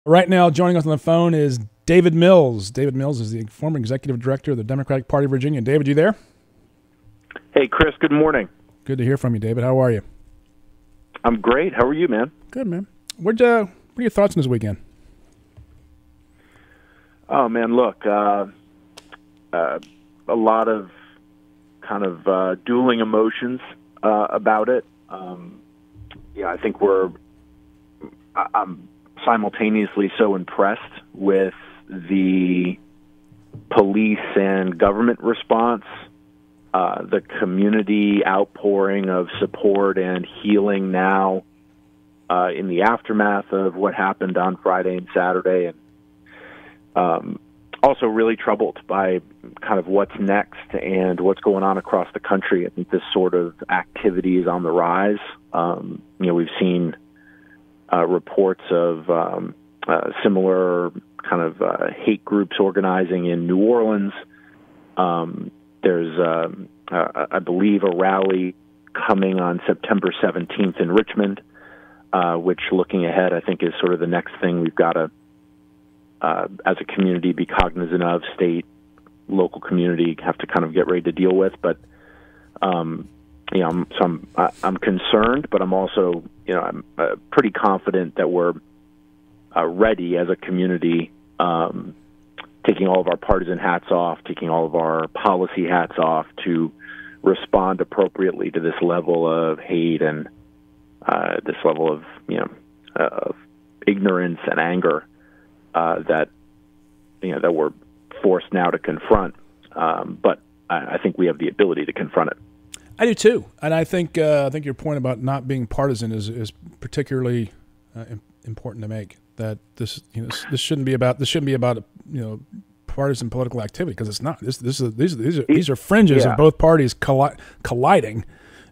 Right now, joining us on the phone is David Mills. David Mills is the former executive director of the Democratic Party of Virginia. David, you there? Hey, Chris, good morning. Good to hear from you, David. How are you? I'm great. How are you, man? Good, man. What are your thoughts on this weekend? Oh, man, look, a lot of kind of dueling emotions about it. I think I'm simultaneously so impressed with the police and government response, the community outpouring of support and healing now in the aftermath of what happened on Friday and Saturday, and also really troubled by kind of what's next and what's going on across the country. I think this sort of activity is on the rise. We've seen reports of similar kind of hate groups organizing in New Orleans. There's, I believe, a rally coming on September 17th in Richmond, which, looking ahead, I think is sort of the next thing we've got to, as a community, be cognizant of. State, local community have to kind of get ready to deal with. But I'm concerned, but I'm also, I'm pretty confident that we're ready as a community, taking all of our partisan hats off, taking all of our policy hats off to respond appropriately to this level of hate and this level of, of ignorance and anger that we're forced now to confront. But I think we have the ability to confront it. I do too, and I think your point about not being partisan is particularly important to make. That this shouldn't be about partisan political activity, because it's not. These are fringes of both parties colliding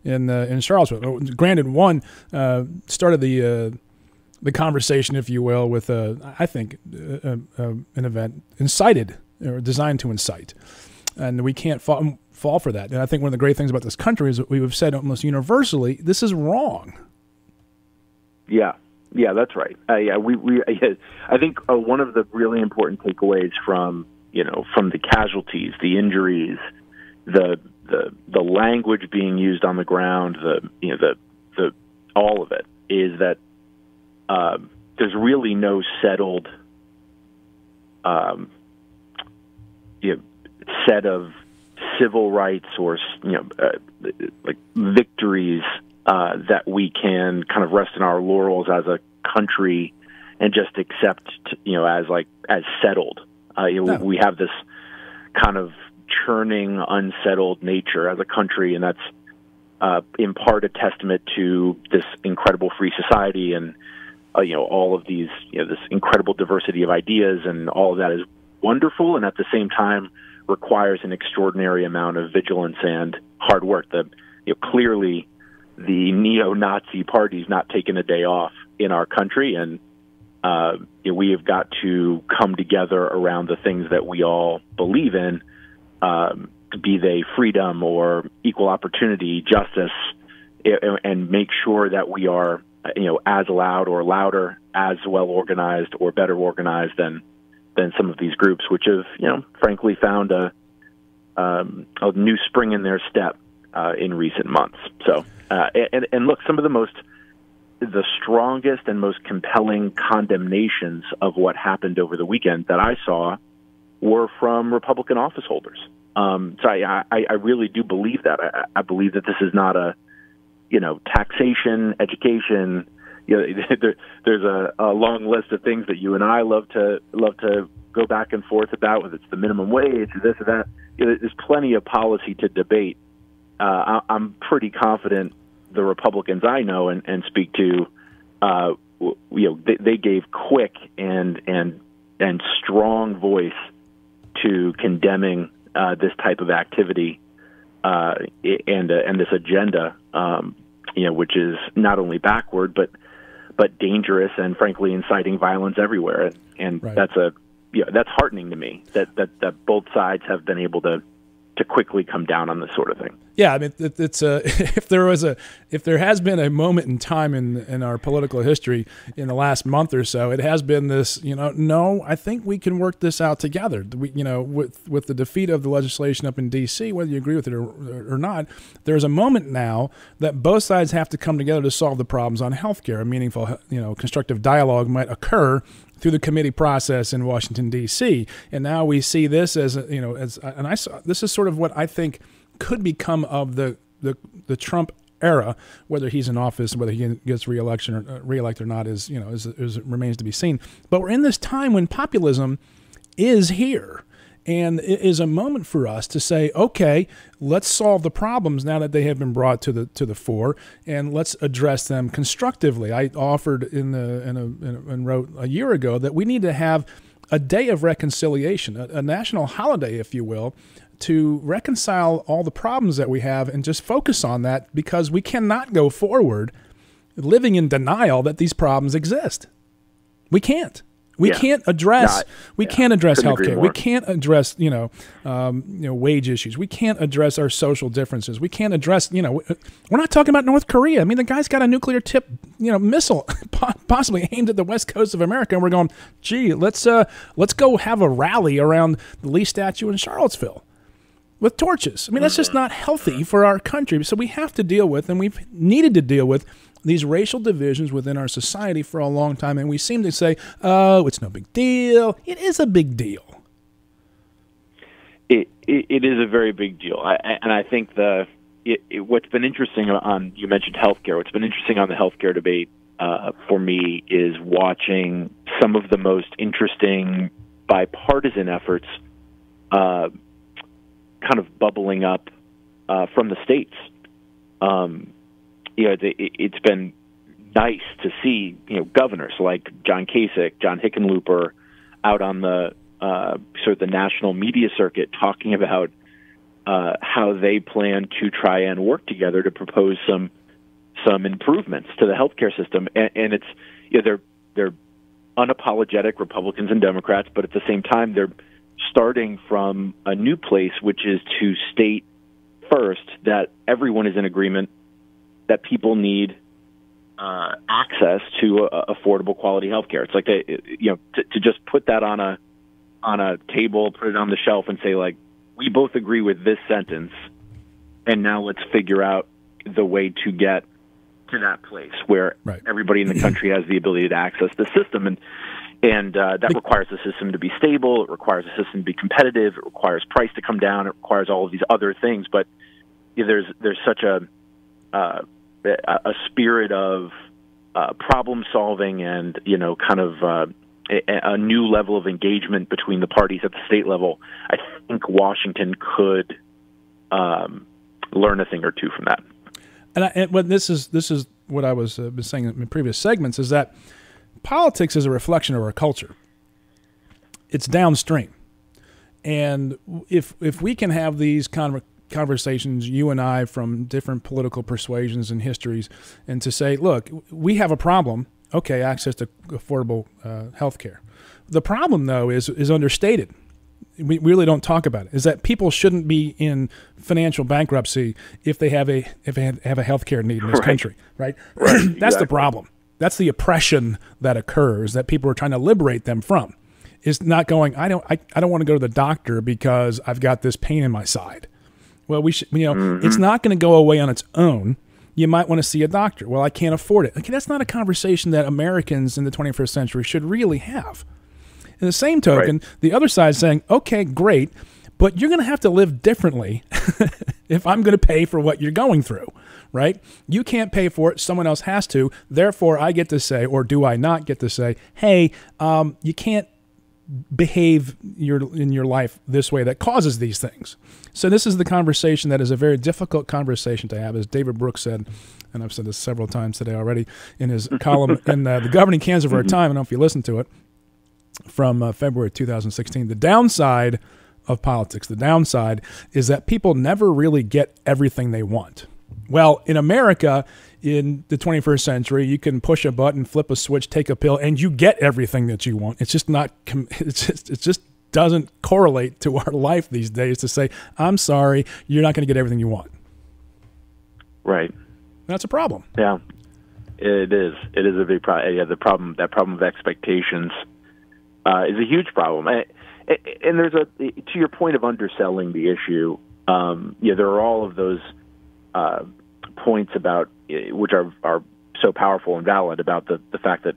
in Charlottesville. Granted, one started the conversation, if you will, with I think an event incited or designed to incite, and we can't fall for that. And I think one of the great things about this country is that we've said almost universally, this is wrong. Yeah, that's right. I think one of the really important takeaways from the casualties, the injuries, the language being used on the ground, the all of it, is that there's really no settled set of civil rights or like victories that we can kind of rest in our laurels as a country and just accept, as settled. We have this kind of churning, unsettled nature as a country, and that's in part a testament to this incredible free society and all of these, this incredible diversity of ideas, and all of that is wonderful, and at the same time requires an extraordinary amount of vigilance and hard work. Clearly, the neo-Nazi party's not taking a day off in our country, and we have got to come together around the things that we all believe in, be they freedom or equal opportunity, justice, and make sure that we are, as loud or louder, as well organized or better organized than some of these groups, which have, frankly, found a new spring in their step in recent months. So, and look, some of the strongest and most compelling condemnations of what happened over the weekend that I saw were from Republican office holders. So I really do believe that. I believe that this is not a, taxation, education. There's a long list of things that you and I love to go back and forth about, whether it's the minimum wage or this or that. There's plenty of policy to debate. I'm pretty confident the Republicans I know and speak to, they gave quick and strong voice to condemning this type of activity and this agenda, which is not only backward but dangerous and frankly inciting violence everywhere. And right. That's heartening to me that both sides have been able to quickly come down on this sort of thing. Yeah, I mean, it's if there has been a moment in time in our political history in the last month or so, it has been this. No, I think we can work this out together. With the defeat of the legislation up in D.C., whether you agree with it or not, there's a moment now that both sides have to come together to solve the problems on health care. A meaningful, constructive dialogue might occur through the committee process in Washington, D.C. And now we see this as this is sort of what I think could become of the Trump era. Whether he's in office, whether he gets reelected or not is remains to be seen. But we're in this time when populism is here. And it is a moment for us to say, okay, let's solve the problems now that they have been brought to the fore, and let's address them constructively. I offered and wrote a year ago that we need to have a day of reconciliation, a national holiday, if you will, to reconcile all the problems that we have and just focus on that, because we cannot go forward living in denial that these problems exist. We can't. We can't address healthcare. We can't address wage issues. We can't address our social differences. We can't address we're not talking about North Korea. I mean, the guy's got a nuclear tip missile possibly aimed at the west coast of America, and we're going, gee, let's go have a rally around the Lee statue in Charlottesville with torches. I mean, that's just not healthy for our country. So we have to deal with, and we've needed to deal with, these racial divisions within our society for a long time, and we seem to say, oh, it's no big deal. It is a big deal. It is a very big deal. I think what's been interesting you mentioned healthcare. What's been interesting on the healthcare debate for me is watching some of the most interesting bipartisan efforts kind of bubbling up from the states. It's been nice to see, governors like John Kasich, John Hickenlooper out on the sort of the national media circuit talking about how they plan to try and work together to propose some improvements to the healthcare system. And it's, they're unapologetic Republicans and Democrats, but at the same time, they're starting from a new place, which is to state first that everyone is in agreement that people need access to affordable quality health care. It's like to just put that on a table, put it on the shelf, and say, like, we both agree with this sentence, and now let's figure out the way to get to that place where everybody in the country has the ability to access the system, and that requires the system to be stable. It requires the system to be competitive. It requires price to come down. It requires all of these other things. But there's such a spirit of problem solving and kind of a new level of engagement between the parties at the state level. I think Washington could learn a thing or two from that. And this is what I was been saying in previous segments, is that politics is a reflection of our culture. It's downstream, and if we can have these conversations, you and I, from different political persuasions and histories, and to say, look, we have a problem. Okay, access to affordable health care. The problem, though, is understated. We really don't talk about it. Is that people shouldn't be in financial bankruptcy if they have a health care need in this country, right? That's exactly. The problem. That's the oppression that occurs that people are trying to liberate them from. Is not going, I don't want to go to the doctor because I've got this pain in my side. Well, we should, it's not going to go away on its own. You might want to see a doctor. Well, I can't afford it. Okay, that's not a conversation that Americans in the 21st century should really have. In the same token, the other side is saying, okay, great, but you're going to have to live differently if I'm going to pay for what you're going through, right? You can't pay for it. Someone else has to. Therefore, I get to say, or do I not get to say, hey, you can't behave in your life this way that causes these things. So this is the conversation that is a very difficult conversation to have, as David Brooks said, and I've said this several times today already, in his column in The Governing Cancer of Our Time. I don't know if you listened to it, from February 2016. The downside of politics, the downside is that people never really get everything they want. Well, in America, in the 21st century, you can push a button, flip a switch, take a pill, and you get everything that you want. It's just not. It's just doesn't correlate to our life these days to say, I'm sorry, you're not going to get everything you want. Right. That's a problem. Yeah, it is. It is a big problem. Yeah, that problem of expectations is a huge problem. And there's to your point of underselling the issue. There are all of those points about which are so powerful and valid about the fact that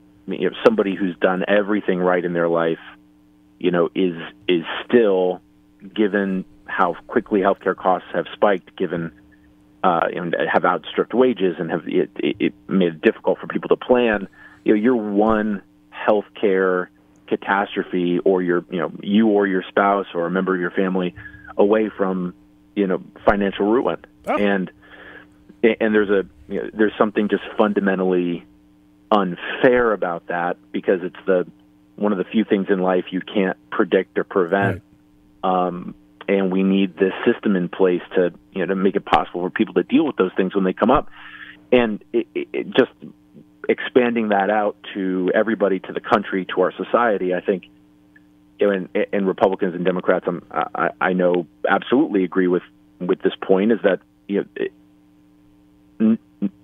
somebody who's done everything right in their life, is still, given how quickly healthcare costs have spiked, given and have outstripped wages and have it made it difficult for people to plan. You're one healthcare catastrophe, or you or your spouse or a member of your family away from financial ruin. Oh. And there's something just fundamentally unfair about that, because it's one of the few things in life you can't predict or prevent. Right. And we need this system in place to make it possible for people to deal with those things when they come up. And it just expanding that out to everybody, to the country, to our society, I think, and Republicans and Democrats, I know absolutely agree with this point, is that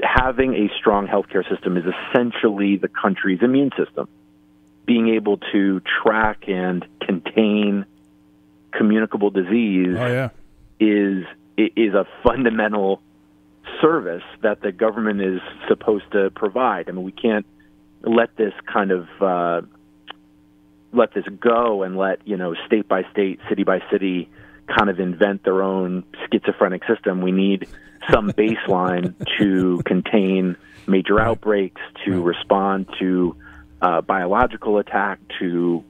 having a strong healthcare system is essentially the country's immune system. Being able to track and contain communicable disease is a fundamental service that the government is supposed to provide. I mean, we can't let this kind of let this go and let state by state, city by city, kind of invent their own schizophrenic system. We need some baseline to contain major outbreaks, to respond to biological attack, to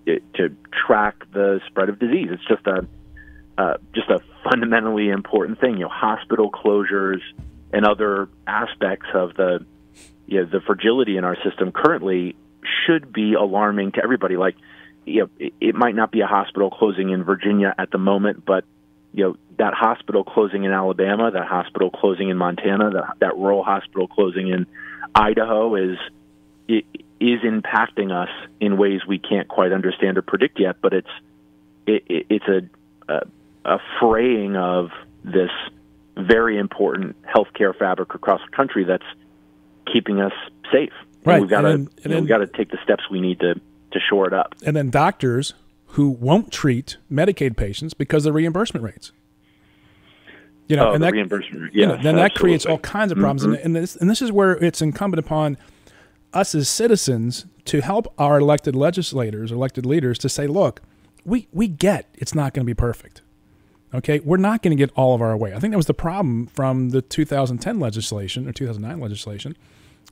track the spread of disease. It's just a fundamentally important thing. Hospital closures and other aspects of the fragility in our system currently should be alarming to everybody. Like, it might not be a hospital closing in Virginia at the moment, but that hospital closing in Alabama, that hospital closing in Montana, that rural hospital closing in Idaho is impacting us in ways we can't quite understand or predict yet. But it's a fraying of this very important healthcare fabric across the country that's keeping us safe. Right. And we've got to take the steps we need to shore it up. And then doctors who won't treat Medicaid patients because of reimbursement rates. And that reimbursement. Yes, then that creates all kinds of problems. Mm-hmm. And this is where it's incumbent upon us as citizens to help our elected legislators, elected leaders, to say, look, we get it's not going to be perfect. Okay, we're not going to get all of our way. I think that was the problem from the 2010 legislation or 2009 legislation,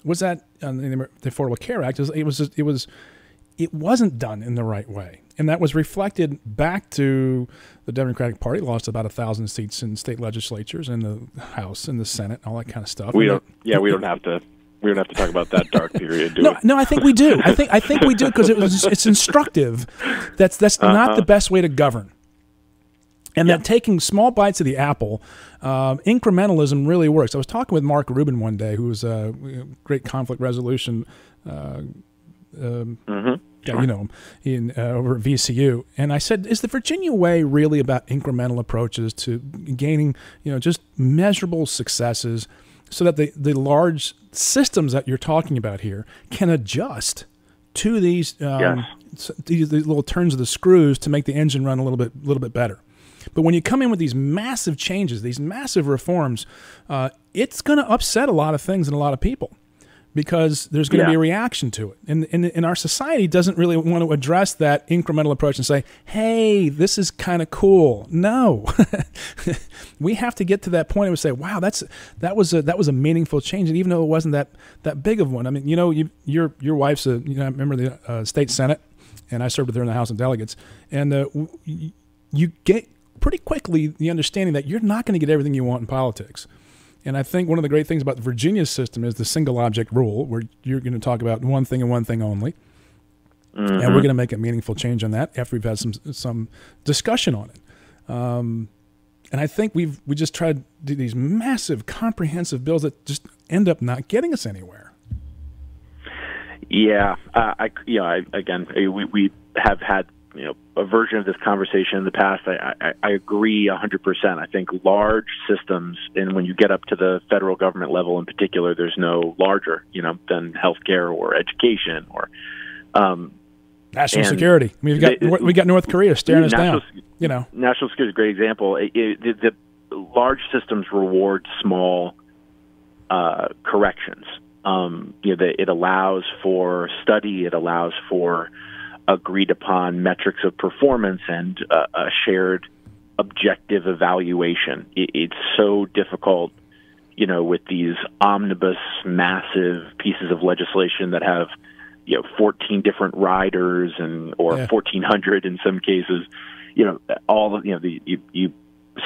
was that the Affordable Care Act. It wasn't done in the right way, and that was reflected back to the Democratic Party. Lost about 1,000 seats in state legislatures, in the House, in the Senate, all that kind of stuff. We don't have to talk about that dark period, do we? No, I think we do. I think we do, because it's instructive. That's not the best way to govern. And that taking small bites of the apple, incrementalism really works. I was talking with Mark Rubin one day, who was a great conflict resolution Sure. Over at VCU. And I said, is the Virginia way really about incremental approaches to gaining, just measurable successes so that the large systems that you're talking about here can adjust to these little turns of the screws to make the engine run a little bit better? But when you come in with these massive changes, these massive reforms, it's going to upset a lot of things and a lot of people, because there's going to be a reaction to it. And our society doesn't really want to address that incremental approach and say, hey, this is kind of cool. No. We have to get to that point and say, wow, that was a meaningful change. And even though it wasn't that big of one. I mean, your wife's a member of the state Senate, and I served with her in the House of Delegates. And you get pretty quickly the understanding that you're not going to get everything you want in politics. And I think one of the great things about Virginia's system is the single object rule, where you're going to talk about one thing and one thing only. Mm-hmm. And we're going to make a meaningful change on that after we've had some discussion on it. And I think we just tried to do these massive, comprehensive bills that just end up not getting us anywhere. Yeah, we have had a version of this conversation in the past. I agree 100%. I think large systems, and when you get up to the federal government level in particular, there's no larger, than healthcare or education or national security. I mean, we got North Korea staring us down. National security is a great example. The large systems reward small corrections. It allows for study. It allows for agreed upon metrics of performance and a shared objective evaluation. It's so difficult, with these omnibus massive pieces of legislation that have 14 different riders or 1,400 in some cases. You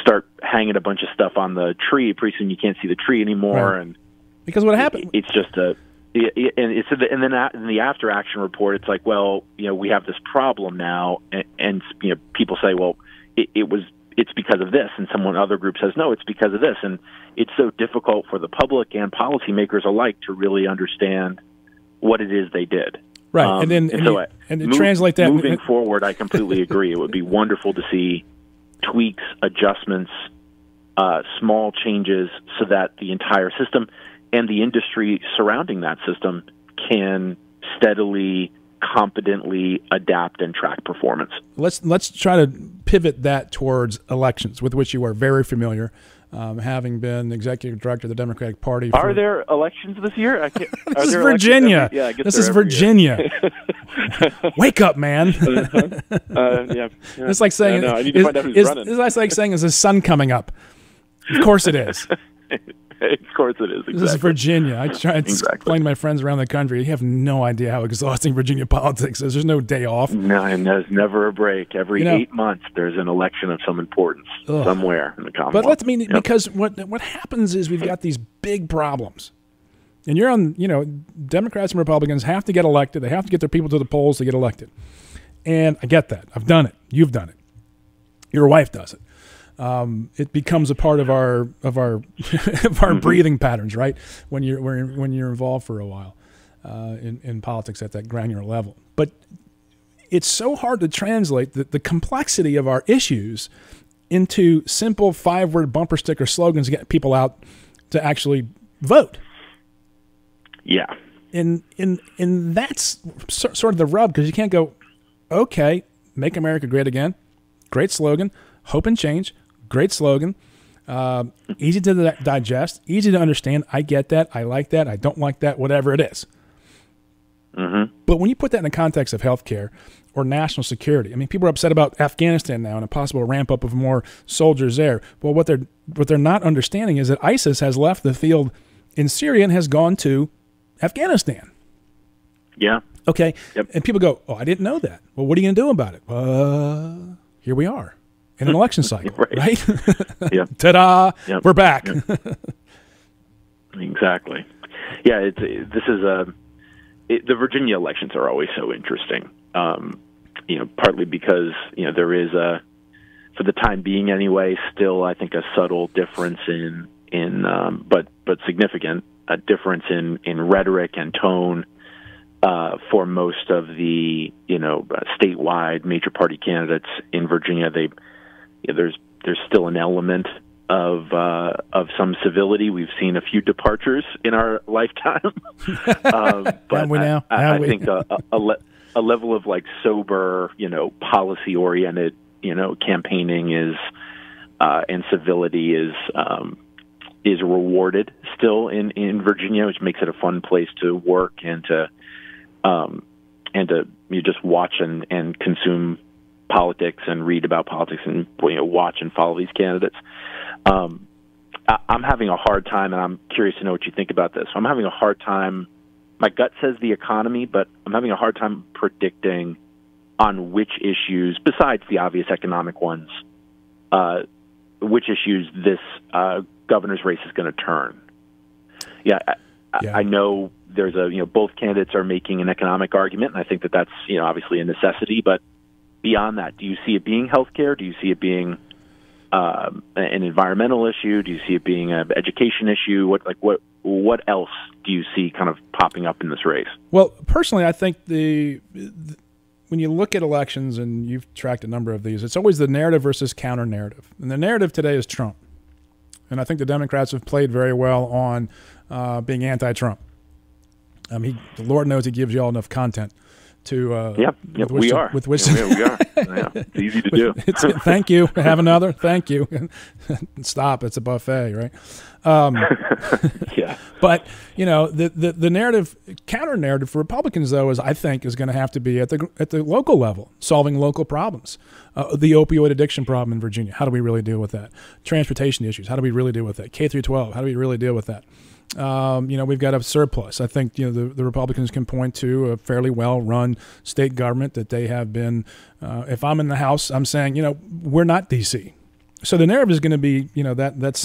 start hanging a bunch of stuff on the tree. Pretty soon you can't see the tree anymore, right. And because what happened? It's just and then in the after action report, it's like, well, we have this problem now, and people say, well, it's because of this, and other group says, no, it's because of this, and it's so difficult for the public and policymakers alike to really understand what it is they did. Right, translate that. Moving forward, I completely agree. It would be wonderful to see tweaks, adjustments, small changes, so that the entire system and the industry surrounding that system can steadily, competently adapt and track performance. Let's try to pivot that towards elections, with which you are very familiar, having been executive director of the Democratic Party. Are there elections this year? This is Virginia. Yeah, this is Virginia. Wake up, man. It's like saying, I need to find out who's running. It's like saying, is the sun coming up? Of course it is. Of course it is. Exactly. This is Virginia. I try and explain to my friends around the country. You have no idea how exhausting Virginia politics is. There's no day off. No, and there's never a break. Every 8 months, there's an election of some importance somewhere in the Commonwealth. But because what happens is we've got these big problems, and you're on. Democrats and Republicans have to get elected. They have to get their people to the polls to get elected, and I get that. I've done it. You've done it. Your wife does it. It becomes a part of our breathing patterns, right? When you're involved for a while in politics at that granular level. But it's so hard to translate the complexity of our issues into simple 5-word bumper sticker slogans to get people out to actually vote. Yeah, and that's sort of the rub, because you can't go, okay, make America great again, great slogan, hope and change. Great slogan, easy to digest, easy to understand. I get that. I like that. I don't like that, whatever it is. Mm-hmm. But when you put that in the context of healthcare or national security, I mean, people are upset about Afghanistan now and a possible ramp up of more soldiers there. Well, what they're not understanding is that ISIS has left the field in Syria and has gone to Afghanistan. Yeah. Okay. Yep. And people go, oh, I didn't know that. Well, what are you going to do about it? Here we are. In an election cycle, right? Yeah. Ta-da! Yep. We're back. Yep. Exactly. Yeah, the Virginia elections are always so interesting. Partly because there is for the time being anyway, still I think a subtle difference but significant a difference in rhetoric and tone for most of the statewide major party candidates in Virginia. There's still an element of some civility. We've seen a few departures in our lifetime, but I think a level of sober, policy oriented, campaigning is and civility is rewarded still in Virginia, which makes it a fun place to work and to you just watch and consume politics and read about politics and watch and follow these candidates. I'm having a hard time, and I'm curious to know what you think about this. I'm having a hard time. My gut says the economy, but I'm having a hard time predicting on which issues, besides the obvious economic ones, which issues this governor's race is going to turn. I know there's both candidates are making an economic argument, and I think that's obviously a necessity, but beyond that, do you see it being healthcare? Do you see it being an environmental issue? Do you see it being an education issue? What else do you see kind of popping up in this race? Well, personally, I think the when you look at elections, and you've tracked a number of these, it's always the narrative versus counter narrative. And the narrative today is Trump. And I think the Democrats have played very well on being anti-Trump. The Lord knows he gives you all enough content to we are. With which we are. Yeah, it's easy to do. Thank you. Have another. Thank you. Stop. It's a buffet, right? Yeah. But the narrative, counter narrative for Republicans, though, is going to have to be at the local level, solving local problems. The opioid addiction problem in Virginia. How do we really deal with that? Transportation issues. How do we really deal with that? K through 12. How do we really deal with that? We've got a surplus. I think the Republicans can point to a fairly well-run state government that they have been. If I'm in the House, I'm saying we're not D.C. So the narrative is going to be that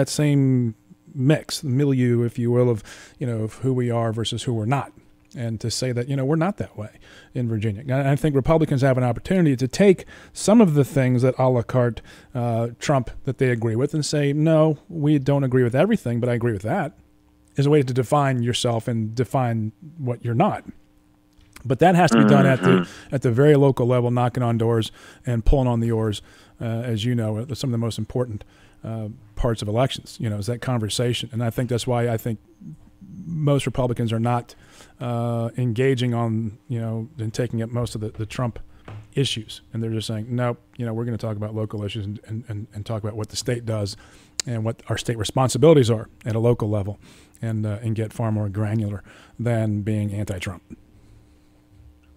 same mix, the milieu, if you will, of of who we are versus who we're not, and to say that we're not that way in Virginia. And I think Republicans have an opportunity to take some of the things that a la carte Trump that they agree with and say, no, we don't agree with everything, but I agree with that, is a way to define yourself and define what you're not. But that has to be done at the very local level, knocking on doors and pulling on the oars, as you know, some of the most important parts of elections, is that conversation. And I think that's why I think most Republicans are not engaging on, and taking up most of the Trump issues. And they're just saying, no, we're going to talk about local issues and talk about what the state does and what our state responsibilities are at a local level, and get far more granular than being anti-Trump.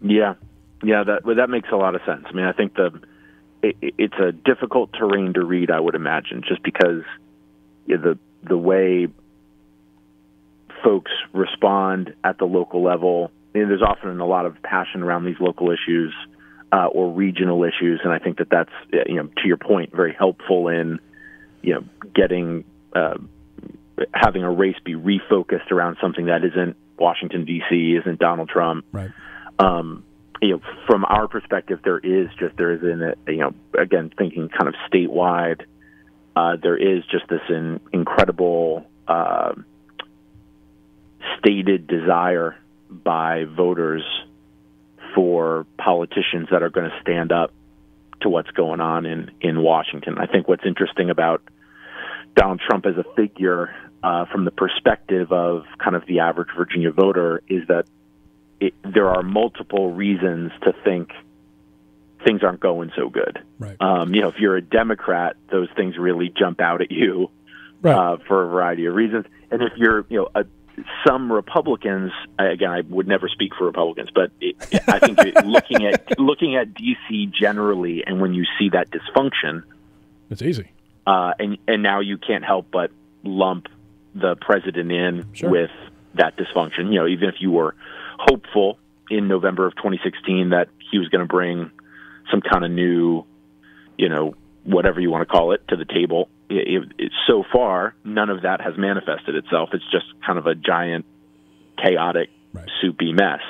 Yeah, that makes a lot of sense. I mean, I think it's a difficult terrain to read, I would imagine, just because the way folks respond at the local level, there's often a lot of passion around these local issues or regional issues, and I think that's to your point, very helpful in getting having a race be refocused around something that isn't Washington D.C., isn't Donald Trump. Right. From our perspective, there is again, thinking kind of statewide, there is just this incredible stated desire by voters for politicians that are going to stand up to what's going on in Washington. I think what's interesting about Donald Trump as a figure, from the perspective of kind of the average Virginia voter, is that there are multiple reasons to think things aren't going so good. Right. If you're a Democrat, those things really jump out at you, right, for a variety of reasons. And if you're, some Republicans, again, I would never speak for Republicans, but I think looking at DC generally, and when you see that dysfunction, it's easy. And now you can't help but lump the president in Sure. with that dysfunction. Even if you were hopeful in November of 2016 that he was going to bring some kind of new, whatever you want to call it, to the table. So far, none of that has manifested itself. It's just kind of a giant, chaotic, right, soupy mess.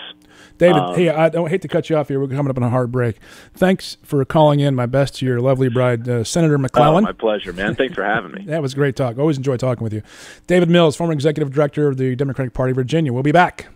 David, hey, I don't hate to cut you off here. We're coming up on a hard break. Thanks for calling in. My best to your lovely bride, Senator McClellan. Oh, my pleasure, man. Thanks for having me. That was great talk. Always enjoy talking with you. David Mills, former executive director of the Democratic Party of Virginia. We'll be back.